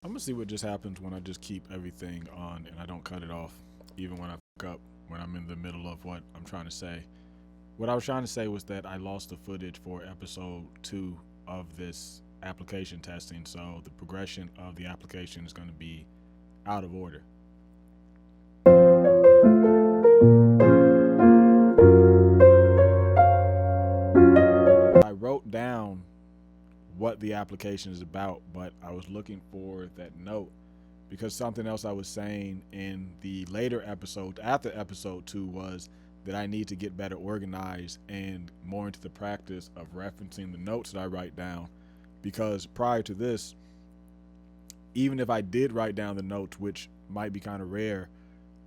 I'm gonna see what just happens when I just keep everything on and I don't cut it off, even when I fuck up when I'm in the middle of what I'm trying to say. What I was trying to say was that I lost the footage for episode 2 of this application testing, so the progression of the application is going to be out of order. I wrote down what the application is about, but I was looking for that note because something else I was saying in the later episode after episode 2 was that I need to get better organized and more into the practice of referencing the notes that I write down. Because prior to this, even if I did write down the notes, which might be kind of rare,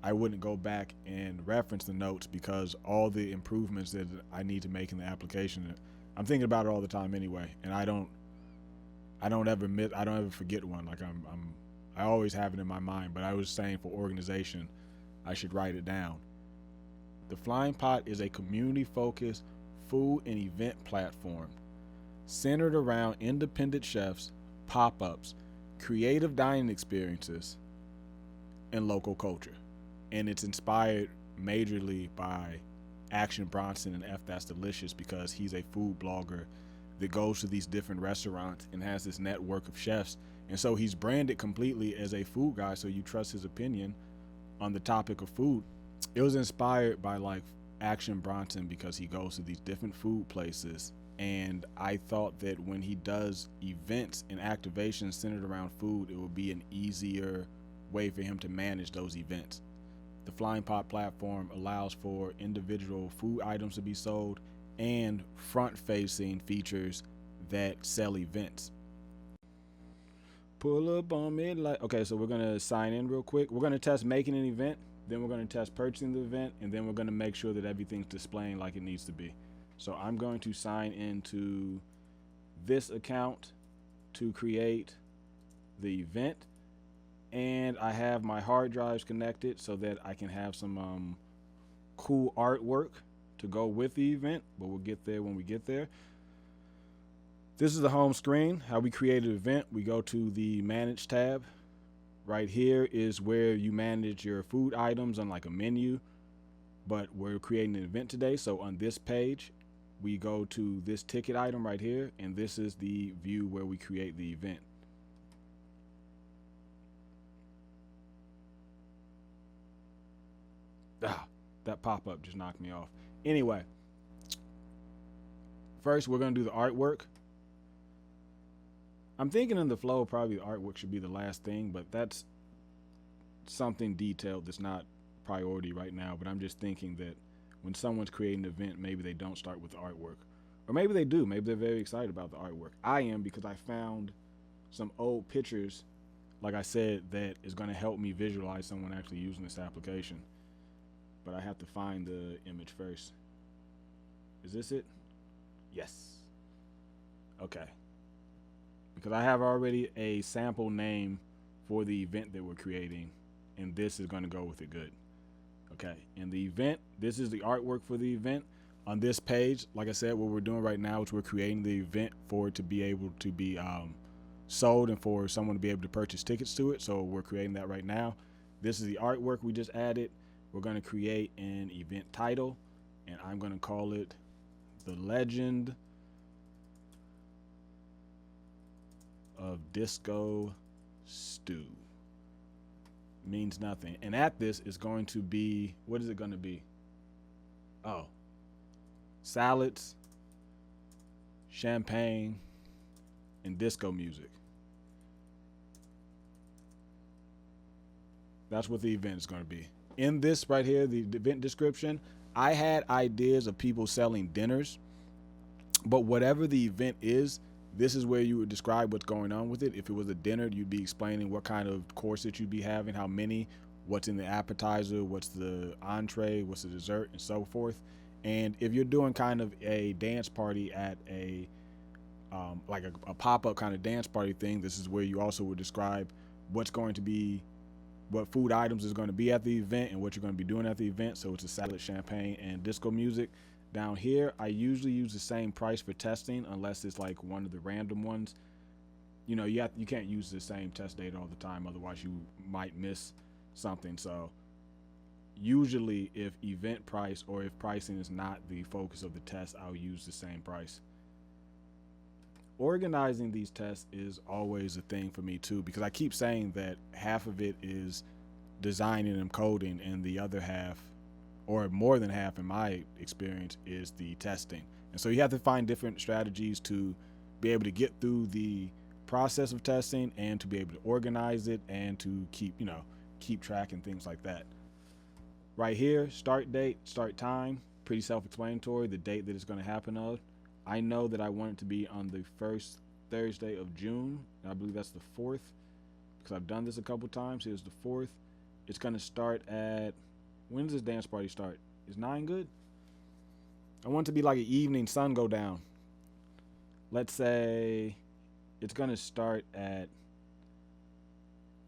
I wouldn't go back and reference the notes because all the improvements that I need to make in the application, I'm thinking about it all the time anyway, and I don't ever forget one. Like I always have it in my mind. But I was saying for organization, I should write it down. The Flying Pot is a community-focused food and event platform centered around independent chefs, pop-ups, creative dining experiences, and local culture. And it's inspired majorly by Action Bronson and F That's Delicious because he's a food blogger that goes to these different restaurants and has this network of chefs. And so he's branded completely as a food guy, so you trust his opinion on the topic of food. It was inspired by like Action Bronson because he goes to these different food places. And I thought that when he does events and activations centered around food, it would be an easier way for him to manage those events. The Flying Pot platform allows for individual food items to be sold and front facing features that sell events. Pull up on me like, okay, so we're gonna sign in real quick. We're gonna test making an event, then we're gonna test purchasing the event, and then we're gonna make sure that everything's displaying like it needs to be. So I'm going to sign into this account to create the event, and I have my hard drives connected so that I can have some cool artwork to go with the event, but we'll get there when we get there. This is the home screen, how we create an event. We go to the Manage tab. Right here is where you manage your food items on like a menu, but we're creating an event today. So on this page, we go to this ticket item right here, and this is the view where we create the event. That pop-up just knocked me off. Anyway, first we're going to do the artwork. I'm thinking in the flow, probably the artwork should be the last thing, but that's something detailed that's not priority right now. But I'm just thinking that when someone's creating an event, maybe they don't start with the artwork. Or maybe they do. Maybe they're very excited about the artwork. I am because I found some old pictures, like I said, that is going to help me visualize someone actually using this application. But I have to find the image first. Is this it? Yes. Okay. Because I have already a sample name for the event that we're creating, and this is going to go with it good. Okay, and the event, this is the artwork for the event. On this page, like I said, what we're doing right now is we're creating the event for it to be able to be sold and for someone to be able to purchase tickets to it. So we're creating that right now. This is the artwork we just added. We're going to create an event title, and I'm going to call it The Legend of Disco Stew. Means nothing. And at this is going to be, what is it going to be? Oh, salads, champagne, and disco music. That's what the event is going to be. In this right here, the event description, I had ideas of people selling dinners, but whatever the event is, this is where you would describe what's going on with it. If it was a dinner, you'd be explaining what kind of course that you'd be having, how many, what's in the appetizer, what's the entree, what's the dessert, and so forth. And if you're doing kind of a dance party at a like a pop-up kind of dance party thing, this is where you also would describe what's going to be, what food items is going to be at the event and what you're going to be doing at the event. So it's a salad, champagne, and disco music. Down here, I usually use the same price for testing unless it's like one of the random ones. you can't use the same test data all the time, otherwise you might miss something. So usually, if event price or if pricing is not the focus of the test, I'll use the same price. Organizing these tests is always a thing for me too, because I keep saying that half of it is designing and coding, and the other half, or more than half in my experience, is the testing. And so you have to find different strategies to be able to get through the process of testing and to be able to organize it and to keep track and things like that. Right here, start date, start time, pretty self-explanatory, the date that it's going to happen of. I know that I want it to be on the first Thursday of June. I believe that's the 4th, because I've done this a couple times. Here's the 4th. It's going to start at, when does this dance party start? Is 9 good? I want it to be like an evening, sun go down. Let's say it's going to start at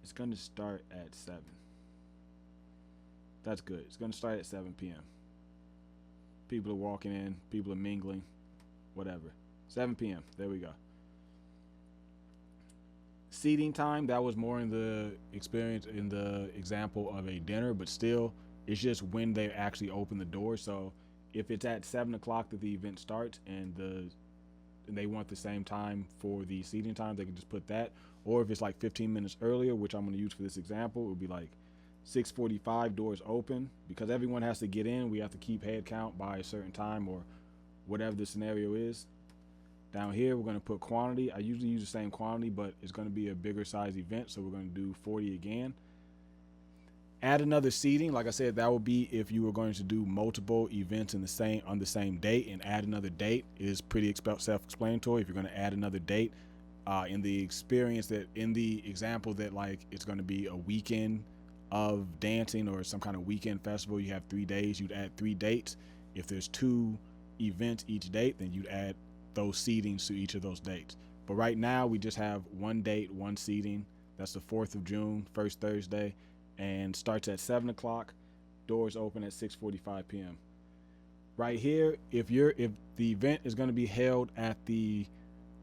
7. That's good. It's going to start at 7 p.m. People are walking in, people are mingling, whatever. 7 p.m. There we go. Seating time, that was more in the experience, in the example of a dinner, but still, it's just when they actually open the door. So if it's at 7 o'clock that the event starts and they want the same time for the seating time, they can just put that. Or if it's like 15 minutes earlier, which I'm going to use for this example, it would be like 6:45, doors open. Because everyone has to get in, we have to keep head count by a certain time or whatever the scenario is. Down here, we're going to put quantity. I usually use the same quantity, but it's going to be a bigger size event, so we're going to do 40 again. Add another seating. Like I said, that would be if you were going to do multiple events on the same date, and add another date is pretty self-explanatory. If you're going to add another date, in the example that like it's going to be a weekend of dancing or some kind of weekend festival, you have 3 days, you'd add 3 dates. If there's 2 events each date, then you'd add those seatings to each of those dates. But right now we just have 1 date, 1 seating. That's the 4th of June, first Thursday, and starts at 7 o'clock. Doors open at 6:45 p.m. Right here, if the event is going to be held at the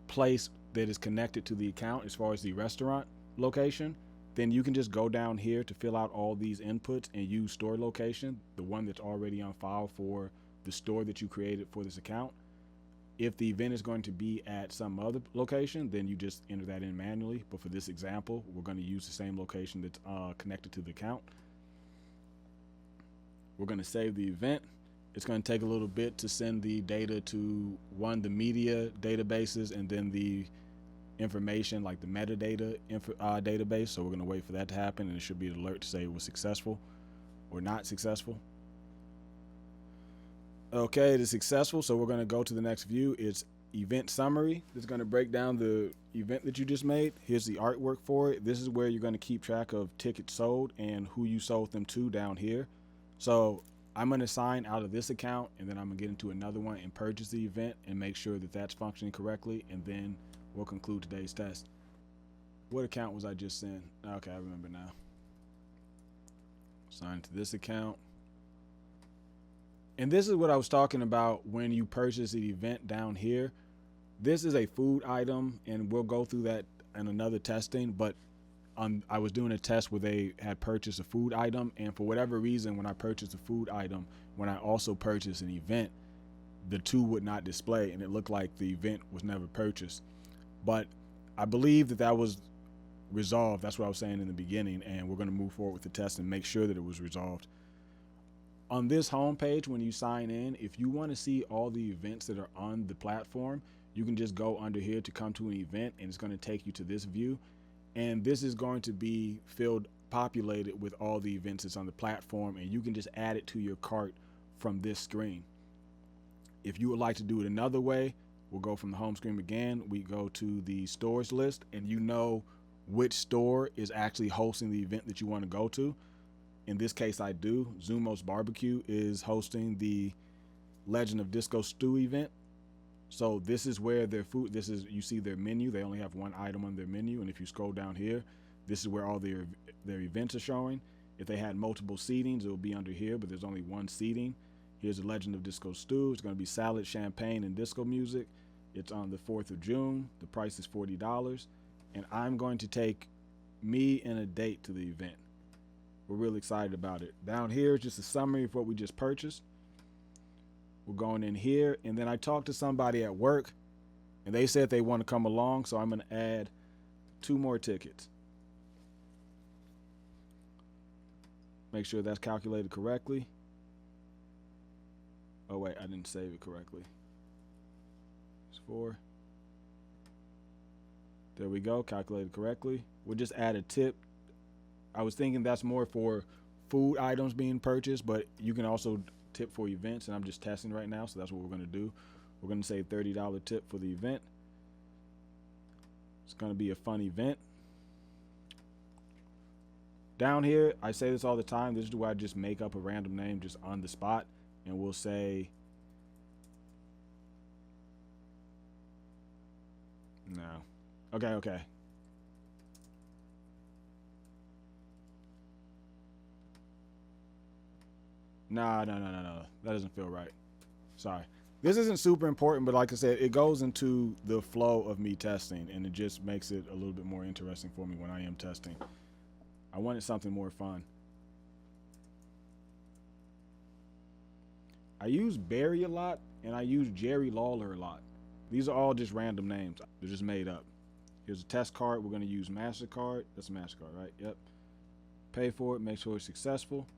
place that is connected to the account as far as the restaurant location, then you can just go down here to fill out all these inputs and use store location, the one that's already on file for the store that you created for this account. If the event is going to be at some other location, then you just enter that in manually. But for this example, we're going to use the same location that's connected to the account. We're going to save the event. It's going to take a little bit to send the data to the media databases, and then the information like the metadata database. So we're going to wait for that to happen, and it should be an alert to say it was successful or not successful. Okay, it is successful, so we're going to go to the next view. It's event summary. It's going to break down the event that you just made. Here's the artwork for it. This is where you're going to keep track of tickets sold and who you sold them to down here. So I'm going to sign out of this account, and then I'm going to get into another one and purchase the event and make sure that that's functioning correctly, and then we'll conclude today's test. What account was I just in? Okay, I remember now. Sign to this account. And this is what I was talking about when you purchase the event down here. This is a food item, and we'll go through that in another testing, but I was doing a test where they had purchased a food item, and for whatever reason, when I purchased a food item, when I also purchased an event, the two would not display, and it looked like the event was never purchased. But I believe that was resolved. That's what I was saying in the beginning, and we're going to move forward with the test and make sure that it was resolved. On this homepage, when you sign in, if you want to see all the events that are on the platform, you can just go under here to come to an event, and it's going to take you to this view. And this is going to be populated with all the events that's on the platform, and you can just add it to your cart from this screen. If you would like to do it another way, we'll go from the home screen again. We go to the stores list, and you know which store is actually hosting the event that you want to go to. In this case, I do. Zumos Barbecue is hosting the Legend of Disco Stew event. So this is where their food, you see their menu. They only have one item on their menu. And if you scroll down here, this is where all their events are showing. If they had multiple seatings, it will be under here, but there's only one seating. Here's the Legend of Disco Stew. It's going to be salad, champagne, and disco music. It's on the 4th of June. The price is $40. and I'm going to take me and a date to the event. We're really excited about it. Down here is just a summary of what we just purchased. We're going in here, and then I talked to somebody at work, and they said they want to come along, so I'm going to add 2 more tickets. Make sure that's calculated correctly. Oh wait, I didn't save it correctly. It's 4. There we go, calculated correctly. We'll just add a tip. I was thinking that's more for food items being purchased, but you can also tip for events, and I'm just testing right now, so that's what we're going to do. We're going to say $30 tip for the event. It's going to be a fun event. Down here, I say this all the time. This is where I just make up a random name just on the spot, and we'll say no. Okay. No. That doesn't feel right. Sorry. This isn't super important, but like I said, it goes into the flow of me testing, and it just makes it a little bit more interesting for me when I am testing. I wanted something more fun. I use Barry a lot, and I use Jerry Lawler a lot. These are all just random names. They're just made up. Here's a test card. We're going to use MasterCard. That's a MasterCard, right? Yep. Pay for it. Make sure it's successful.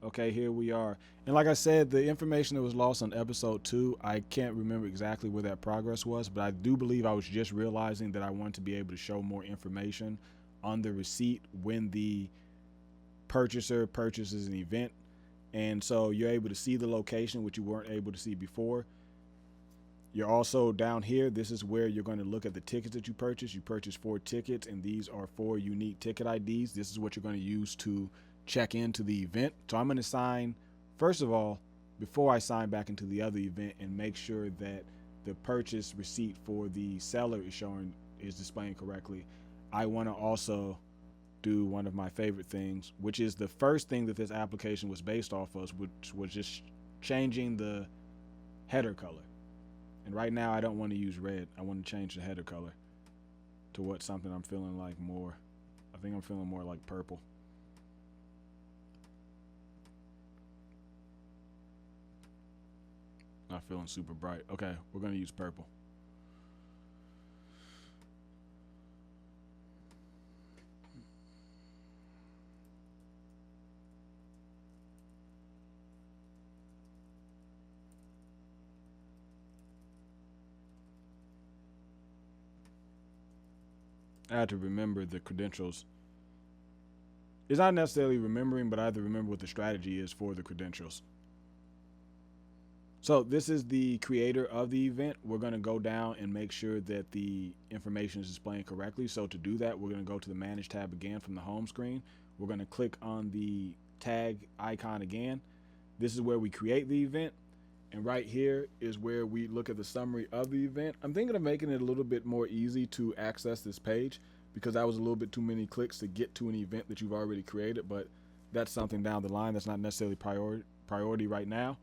Okay, here we are. And like I said, the information that was lost on episode 2, I can't remember exactly where that progress was, but I do believe I was just realizing that I wanted to be able to show more information on the receipt when the purchaser purchases an event. And so you're able to see the location, which you weren't able to see before. You're also down here. This is where you're going to look at the tickets that you purchased. You purchased 4 tickets, and these are 4 unique ticket IDs. This is what you're going to use to check into the event. So I'm going to sign, first of all, before I sign back into the other event, and make sure that the purchase receipt for the seller is displaying correctly. I want to also do one of my favorite things, which is the first thing that this application was based off of, which was just changing the header color. And right now I don't want to use red. I want to change the header color to what something I'm feeling like more. I think I'm feeling more like purple. Not feeling super bright. Okay, we're going to use purple. I had to remember the credentials. It's not necessarily remembering, but I have to remember what the strategy is for the credentials. So this is the creator of the event. We're going to go down and make sure that the information is displaying correctly. So to do that, we're going to go to the Manage tab again from the home screen. We're going to click on the tag icon again. This is where we create the event. And right here is where we look at the summary of the event. I'm thinking of making it a little bit more easy to access this page, because that was a little bit too many clicks to get to an event that you've already created, but that's something down the line. That's not necessarily priority right now.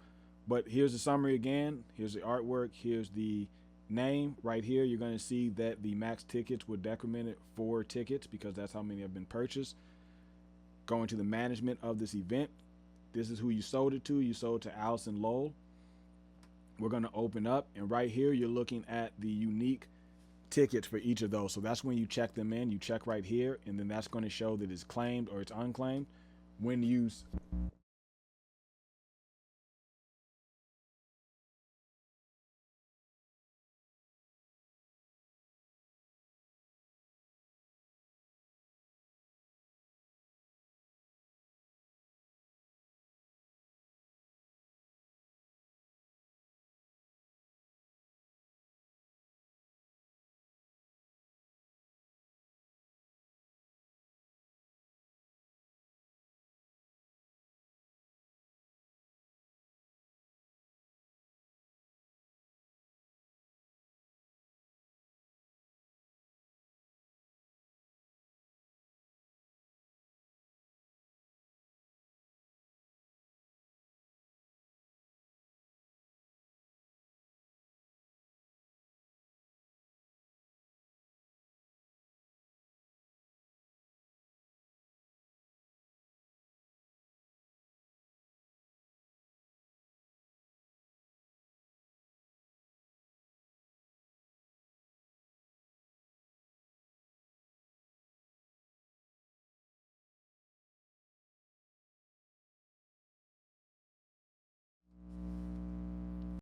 But here's the summary again. Here's the artwork. Here's the name. Right here, you're going to see that the max tickets were decremented 4 tickets, because that's how many have been purchased. Going to the management of this event. This is who you sold it to. You sold to Allison Lowell. We're going to open up, and right here you're looking at the unique tickets for each of those. So that's when you check them in. You check right here, and then that's going to show that it's claimed or it's unclaimed. When you